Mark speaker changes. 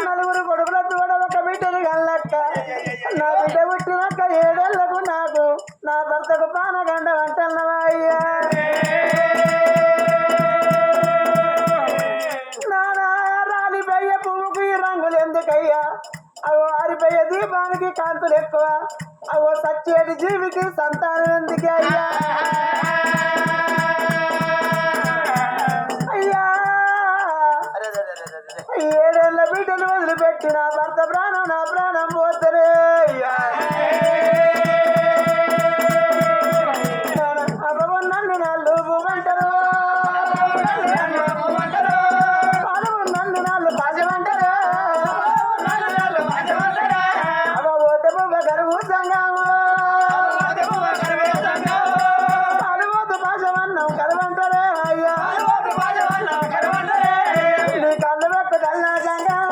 Speaker 1: నలుగురు కొడుకుల తోడ ఒక బిడ్డని కల్లక్క నా బిడ్డ పుట్టినాక 7 ఏళ్లకు నాకు నా భర్తకు పానగండ అంటన్నవా అయ్యా నానా రాలిపోయే పువ్వుకు ఈ రంగులు ఎందుకయ్యా అవో ఆరిపోయే దీపానికి కాంతులు ఎక్కువ అవో సచ్చేటి జీవికి సంతానం ఎందుకే అయ్యా అయ్యా 7 ఏళ్ల బిడ్డను వదిలిపెట్టిన భర్త ప్రాణం నా ప్రాణం పోతరే అయ్యా నన్ను నాళ్ళు పువ్వంటారు నన్ను నాళ్ళు పాజమంటారు పోతే పువ్వ గరువు సంగము అలువోతు పాజమన్నం కలవంటారే అయ్యా నీ కళ్ళు పెట్ట కల్లా సంగం